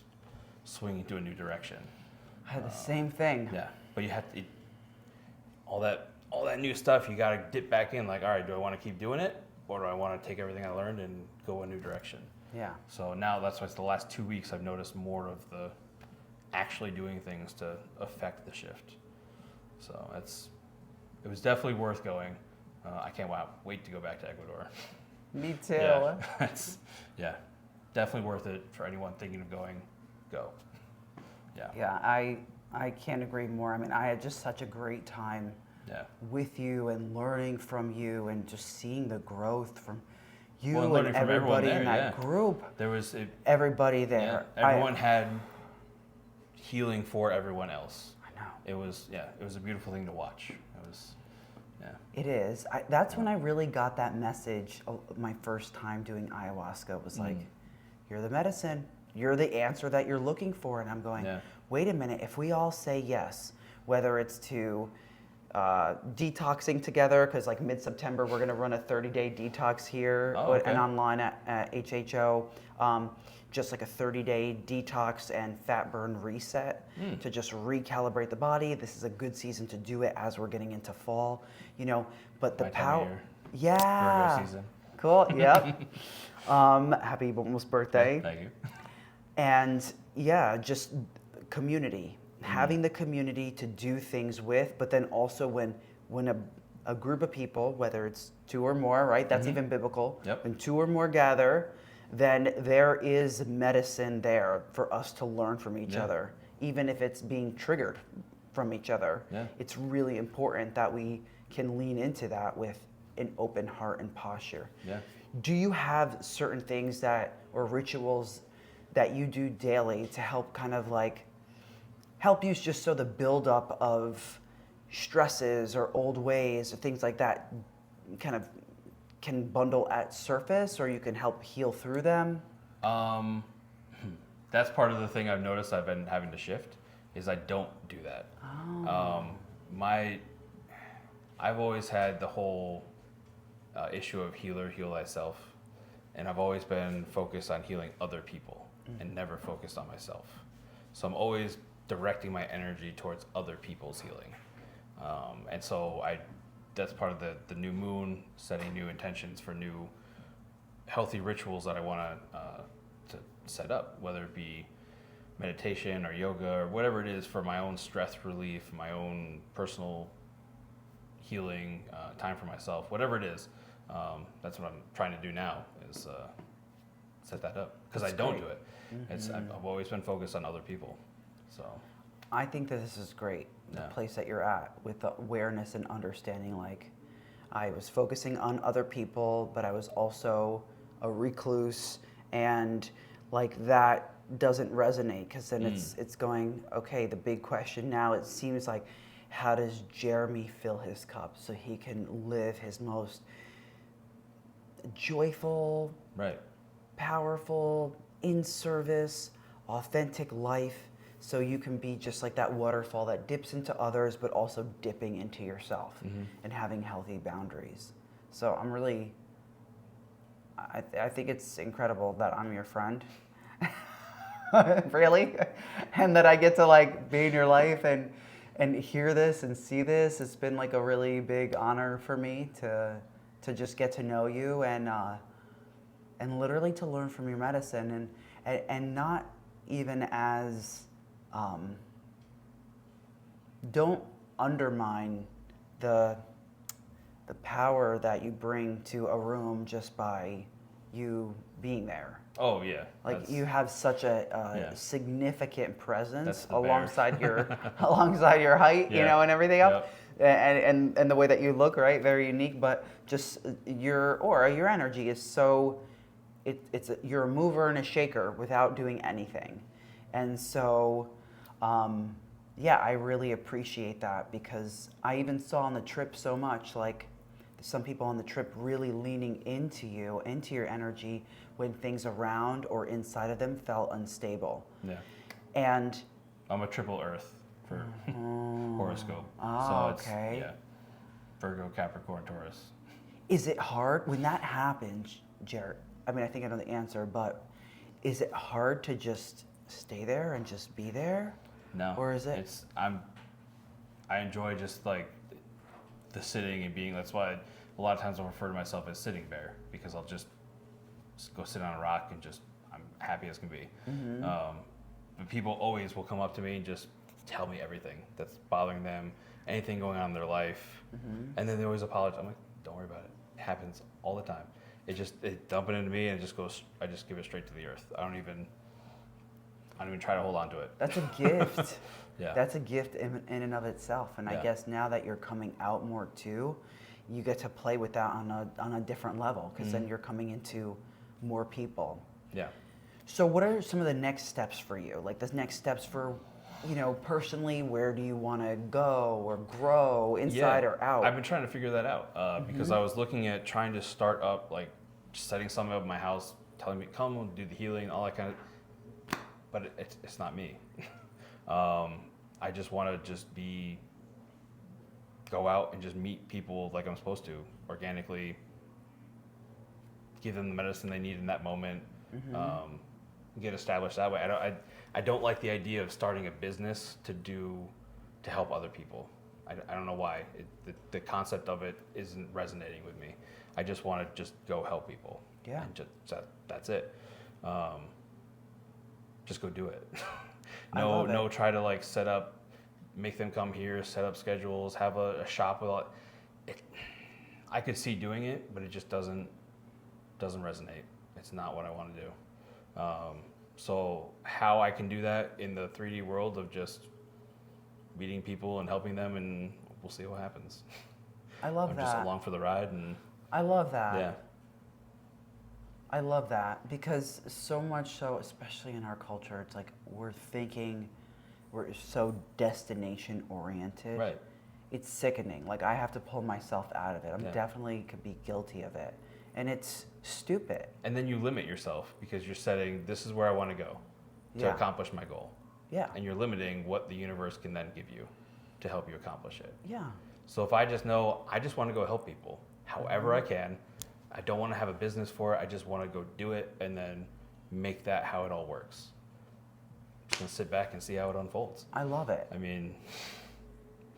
swinging to a new direction. I had the same thing. Yeah, but you have to, all that new stuff, you got to dip back in, like, all right, do I want to keep doing it, or do I want to take everything I learned and go a new direction? Yeah. So now that's why it's the last 2 weeks I've noticed more of the actually doing things to affect the shift. So it was definitely worth going. I can't wait to go back to Ecuador. Me too. Yeah, definitely worth it for anyone thinking of going. Go. Yeah. Yeah, I can't agree more. I mean, I had just such a great time with you and learning from you and just seeing the growth from you and everybody in that group. There was everybody there. Yeah, everyone had healing for everyone else. I know. It was a beautiful thing to watch. It is. That's when I really got that message. My first time doing ayahuasca was like, you're the medicine. You're the answer that you're looking for. And I'm going, wait a minute. If we all say yes, whether it's to detoxing together, because like mid-September we're going to run a 30-day detox here and online at HHO. Just like a 30-day detox and fat burn reset to just recalibrate the body. This is a good season to do it as we're getting into fall, but the power. Yeah. Virgo season. Cool. Yep. Happy almost birthday. Thank you. And yeah, just community, having the community to do things with, but then also when a group of people, whether it's 2 or more, right? That's even biblical. Yep. When 2 or more gather, then there is medicine there for us to learn from each other, even if it's being triggered from each other. Yeah. It's really important that we can lean into that with an open heart and posture. Yeah. Do you have certain things or rituals that you do daily to help kind of like help you just so the buildup of stresses or old ways or things like that kind of can bundle at surface, or you can help heal through them? That's part of the thing I've noticed I've been having to shift is I don't do that. I've always had the whole issue of heal thyself, and I've always been focused on healing other people and never focused on myself. So I'm always directing my energy towards other people's healing. And so that's part of the new moon, setting new intentions for new healthy rituals that I want to set up, whether it be meditation or yoga or whatever it is for my own stress relief, my own personal healing, time for myself, whatever it is. That's what I'm trying to do now is set that up, because I don't do it. I've always been focused on other people. So I think that this is great, the place that you're at with the awareness and understanding. Like, I was focusing on other people, but I was also a recluse, and like that doesn't resonate, because then it's going, okay, the big question now, it seems like, how does Jeremy fill his cup so he can live his most joyful, powerful, in service, authentic life, so you can be just like that waterfall that dips into others, but also dipping into yourself and having healthy boundaries. So I'm really, I think it's incredible that I'm your friend, really, and that I get to like be in your life and hear this and see this. It's been like a really big honor for me to just get to know you and literally to learn from your medicine and not even as don't undermine the power that you bring to a room just by you being there. Oh yeah. Like, you have such a significant presence the alongside your height, and everything else. And the way that you look, right? Very unique, but just your aura, your energy is so you're a mover and a shaker without doing anything. And so I really appreciate that, because I even saw on the trip so much, like, some people on the trip really leaning into you, into your energy, when things around or inside of them felt unstable. Yeah. And I'm a triple Earth for horoscope. Oh, so okay. It's Virgo, Capricorn, Taurus. Is it hard when that happens, Jared? I mean, I think I know the answer, but is it hard to just stay there and just be there? No. Or is it? I enjoy just like the sitting and being. That's why a lot of times I'll refer to myself as sitting bear, because I'll just go sit on a rock and I'm happy as can be. But people always will come up to me and just tell me everything that's bothering them, anything going on in their life, and then they always apologize. I'm like, don't worry about it. It happens all the time. It dump it into me and it just goes. I just give it straight to the earth. I don't even try to hold on to it. That's a gift. Yeah. That's a gift in and of itself. And I guess now that you're coming out more too, you get to play with that on a different level, because then you're coming into more people. Yeah. So what are some of the next steps for you? Like, the next steps for, personally, where do you want to go or grow, inside or out? I've been trying to figure that out because I was looking at trying to start up, like setting something up in my house, telling me, come, we'll do the healing, all that kind of, but it's not me. I just want to just be go out and just meet people like I'm supposed to, organically, give them the medicine they need in that moment, get established that way. I don't like the idea of starting a business to help other people. I don't know why. The concept of it isn't resonating with me. I just want to just go help people. Yeah. And that's it. Just go do it. I love it. No, try to like make them come here, set up schedules, have a shop with all it. I could see doing it, but it just doesn't resonate. It's not what I want to do. So how I can do that in the 3D world of just meeting people and helping them, and we'll see what happens. I love I'm that. just along for the ride, and I love that. yeah. I love that because so much so, especially in our culture, it's like we're so destination oriented. Right. It's sickening. Like I have to pull myself out of it. I'm Yeah. definitely could be guilty of it. And it's stupid. And then you limit yourself because you're setting, this is where I want to go to Yeah. accomplish my goal. Yeah. And you're limiting what the universe can then give you to help you accomplish it. Yeah. So if I just know, I just want to go help people however I can. I don't want to have a business for it. I just want to go do it and then make that how it all works. Just gonna sit back and see how it unfolds. I love it. I mean,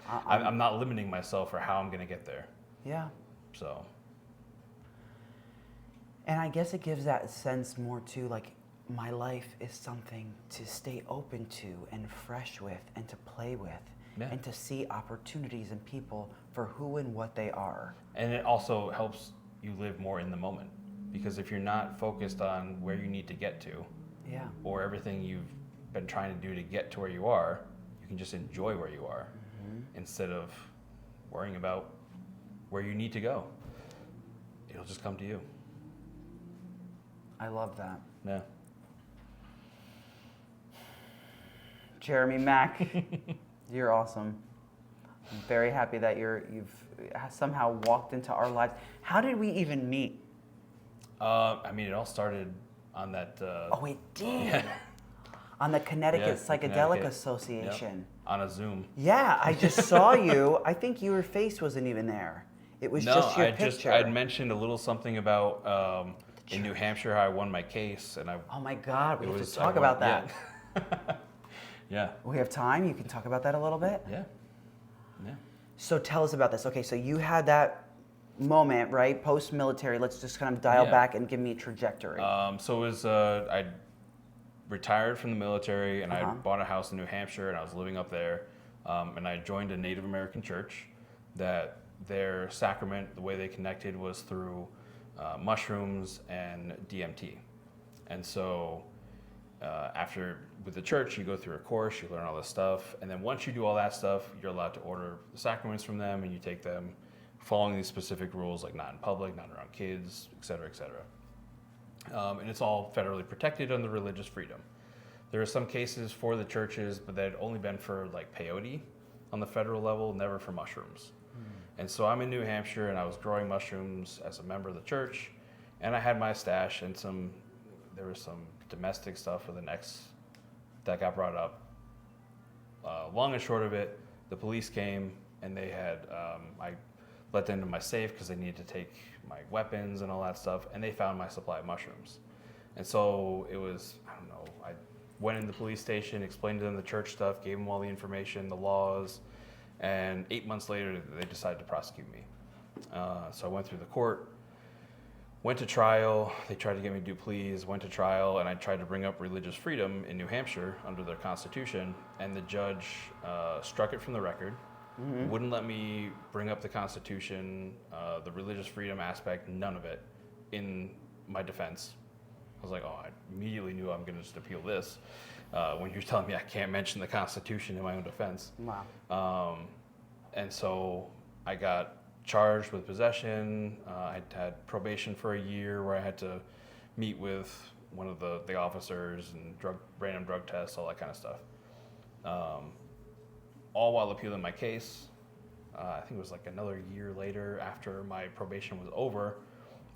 I'm- I'm not limiting myself for how I'm going to get there. Yeah. So, And I guess it gives that sense more too, like my life is something to stay open to and fresh with and to play with Yeah. and to see opportunities in people for who and what they are. and it also helps you live more in the moment, because if you're not focused on where you need to get to Yeah. or everything you've been trying to do to get to where you are, you can just enjoy where you are instead of worrying about where you need to go. It'll just come to you. I love that. Yeah. Jeremy Mack, you're awesome. I'm very happy that you've somehow walked into our lives. How did we even meet? I mean, it all started on that. Oh, it did. Yeah. On the Connecticut Yeah, Psychedelic Connecticut. Association. Yep. On a Zoom. Yeah, I just saw you. I think your face wasn't even there. It was just your picture. I'd mentioned a little something about in New Hampshire how I won my case, and Oh my God, we it have was- to I talk won- about that. Yeah. Yeah. We have time. You can talk about that a little bit. Yeah. Yeah. So tell us about this. Okay, so you had that moment, right? Post-military. Let's just kind of dial Yeah. back and give me a trajectory. So it was I retired from the military, and Uh-huh. I bought a house in New Hampshire, and I was living up there, and I joined a Native American church that their sacrament, the way they connected was through mushrooms and DMT. And so after with the church, you go through a course, you learn all this stuff, and then once you do all that stuff, you're allowed to order the sacraments from them, and you take them following these specific rules, like not in public, not around kids, et cetera, et cetera. And it's all federally protected under religious freedom. There are some cases for the churches, but that had only been for like peyote on the federal level, never for mushrooms. And so I'm in New Hampshire, and I was growing mushrooms as a member of the church, and I had my stash, and there was some domestic stuff with an ex that got brought up. Long and short of it, the police came, and they had, I let them into my safe because they needed to take my weapons and all that stuff, and they found my supply of mushrooms. And so it was, I don't know, I went in the police station, explained to them the church stuff, gave them all the information, the laws, and 8 months later, they decided to prosecute me. So I went through the court, went to trial. They tried to get me to do pleas, went to trial, and I tried to bring up religious freedom in New Hampshire under their constitution, and the judge struck it from the record, wouldn't let me bring up the Constitution, the religious freedom aspect, none of it, in my defense. I was like, oh, I immediately knew I'm going to just appeal this when you're telling me I can't mention the Constitution in my own defense. Wow. And so I got charged with possession. I had probation for a year where I had to meet with one of the officers and random drug tests, all that kind of stuff. All while appealing my case. I think it was like another year later, after my probation was over,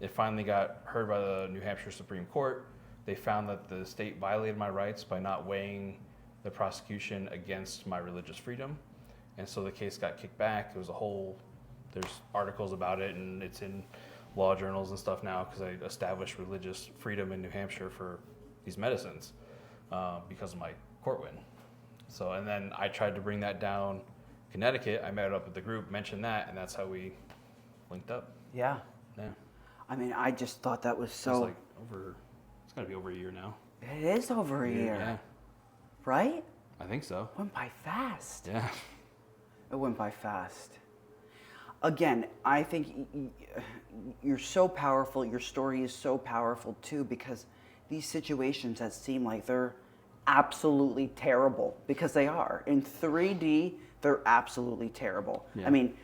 it finally got heard by the New Hampshire Supreme Court. They found that the state violated my rights by not weighing the prosecution against my religious freedom. And so the case got kicked back. There's articles about it, and it's in law journals and stuff now because I established religious freedom in New Hampshire for these medicines because of my court win. So, and then I tried to bring that down Connecticut. I met up with the group, mentioned that, and that's how we linked up. Yeah. Yeah. I mean, I just thought that was It's so. like it's got to be over a year now. It is over a year. Yeah. Right? I think so. Went by fast. Yeah. It went by fast. Again, I think you're so powerful. Your story is so powerful too, because these situations that seem like they're absolutely terrible, because they are. In 3D, they're absolutely terrible. Yeah. I mean,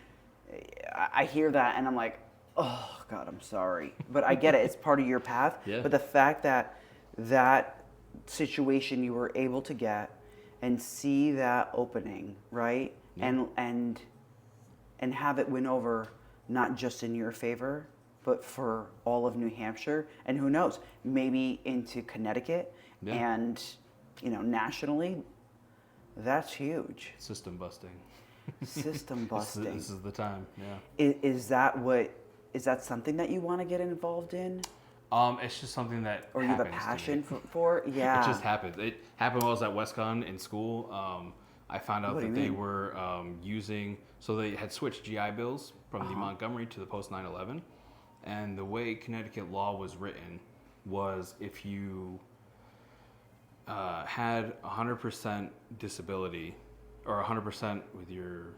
I hear that and I'm like, oh God, I'm sorry. But I get it. It's part of your path. Yeah. But the fact that that situation you were able to get and see that opening, right? Yeah. And have it win over, not just in your favor, but for all of New Hampshire, and who knows, maybe into Connecticut, Yeah. and nationally. That's huge. System busting. System busting. This is the time. Yeah. Is that something that you want to get involved in, It's just something that or you have a happens to passion me. for? Yeah. It just happened. It happened while I was at WestCon in school. I found out What do that you they mean? were so they had switched GI Bills from the Montgomery to the post 9/11, and the way Connecticut law was written was if you had 100% disability or 100% with your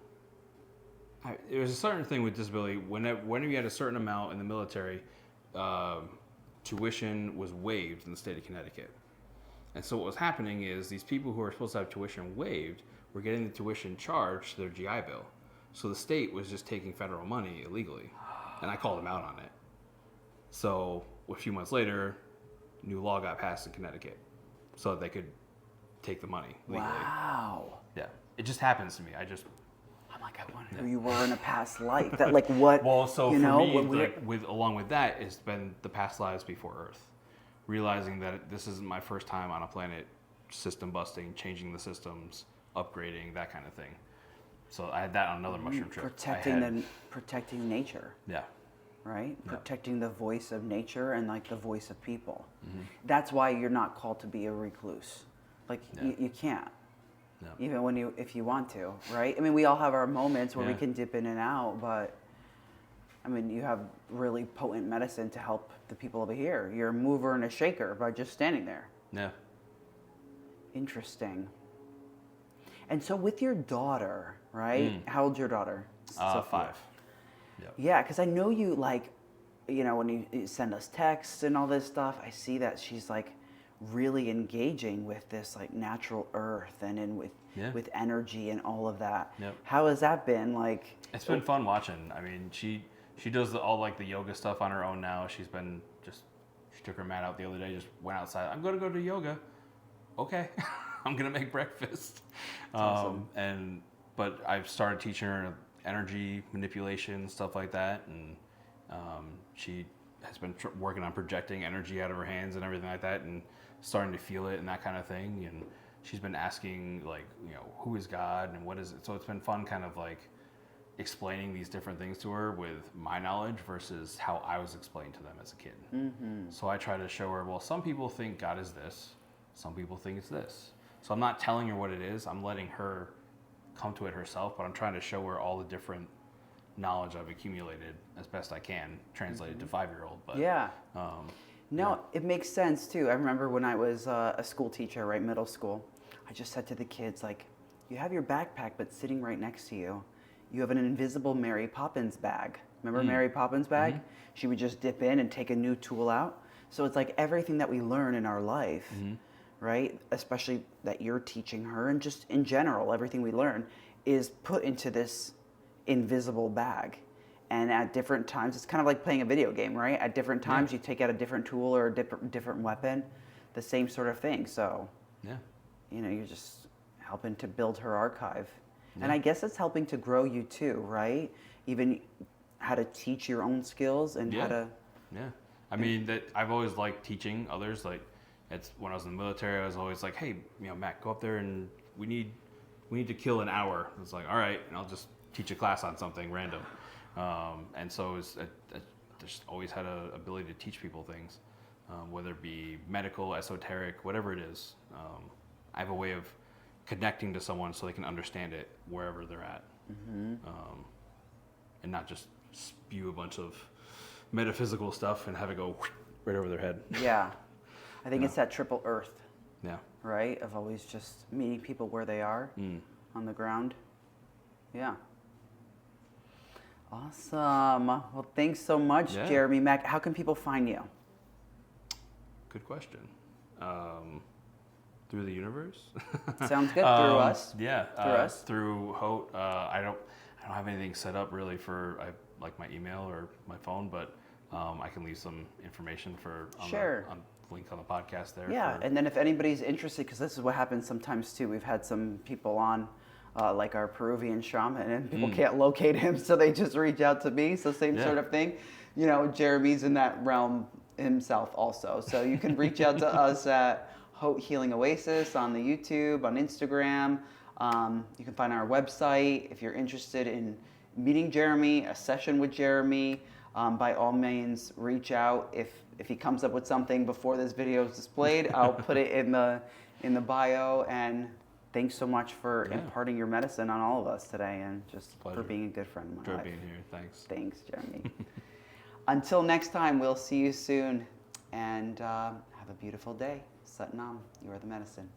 it was a certain thing with disability. Whenever you had a certain amount in the military, tuition was waived in the state of Connecticut. And so what was happening is these people who were supposed to have tuition waived were getting the tuition charged to their GI Bill. So the state was just taking federal money illegally. And I called them out on it. So a few months later, new law got passed in Connecticut so that they could take the money legally. Wow. Yeah. It just happens to me. I'm like, I wonder who you were in a past life. That like what? Well, so you for know, me, along with that, it's been the past lives before Earth. Realizing that this isn't my first time on a planet, system busting, changing the systems, upgrading, that kind of thing. So I had that on another mushroom trip. Protecting nature. Yeah. Right? Yeah. Protecting the voice of nature and like the voice of people. Mm-hmm. That's why you're not called to be a recluse. Like Yeah. you can't. No. Even if you want to, right? I mean, we all have our moments where we Yeah. can dip in and out, but I mean, you have really potent medicine to help the people over here. You're a mover and a shaker by just standing there. Yeah. Interesting. And so with your daughter, right? How old's your daughter? Sophia? 5. Yep. Yeah, because I know you when you send us texts and all this stuff, I see that she's like really engaging with this like natural earth and with energy and all of that. Yep. How has that been like? It's been fun watching. I mean, she does all like the yoga stuff on her own now. She took her mat out the other day, just went outside. I'm going to go do yoga. Okay. I'm going to make breakfast. Awesome. But I've started teaching her energy manipulation, stuff like that. And she has been working on projecting energy out of her hands and everything like that and starting to feel it and that kind of thing. And she's been asking who is God and what is it? So it's been fun kind of like explaining these different things to her with my knowledge versus how I was explained to them as a kid. Mm-hmm. So I try to show her, well, some people think God is this, some people think it's this. So I'm not telling her what it is, I'm letting her come to it herself, but I'm trying to show her all the different knowledge I've accumulated as best I can, translated to 5-year-old. But Yeah. It makes sense too. I remember when I was a school teacher, right, middle school, I just said to the kids, like, you have your backpack, but sitting right next to you, you have an invisible Mary Poppins bag. Remember Mary Poppins bag? Mm-hmm. She would just dip in and take a new tool out. So it's like everything that we learn in our life, right? Especially that you're teaching her and just in general, everything we learn is put into this invisible bag. And at different times, it's kind of like playing a video game, right? At different times, you take out a different tool or a different weapon, the same sort of thing. So, you're just helping to build her archive. Yeah. And I guess it's helping to grow you too, right? Even how to teach your own skills and how to... Yeah. I mean, that I've always liked teaching others. Like, when I was in the military, I was always like, hey, Matt, go up there and we need we need to kill an hour. It's like, all right, and I'll just teach a class on something random. And so I just always had an ability to teach people things, whether it be medical, esoteric, whatever it is. I have a way of connecting to someone so they can understand it wherever they're at, and not just spew a bunch of metaphysical stuff and have it go right over their head. Yeah. I think it's that triple earth, Yeah. right? Of always just meeting people where they are on the ground. Yeah. Awesome. Well, thanks so much, Jeremy Mack. How can people find you? Good question. Through the universe. Sounds good. Through us. Yeah. Through us. Through Hote. I don't have anything set up really for like my email or my phone, but I can leave some information on the link on the podcast there. Yeah, and then if anybody's interested, because this is what happens sometimes too. We've had some people on, like our Peruvian shaman, and people can't locate him, so they just reach out to me. So same sort of thing. You know, Jeremy's in that realm himself also. So you can reach out to us at Hote Healing Oasis on the YouTube, on Instagram. You can find our website. If you're interested in meeting Jeremy, a session with Jeremy, by all means, reach out. If he comes up with something before this video is displayed, I'll put it in the bio. And thanks so much for imparting your medicine on all of us today, and just for being a good friend in my life. being here. Thanks. Thanks, Jeremy. Until next time, we'll see you soon, and have a beautiful day. Sat Nam, you are the medicine.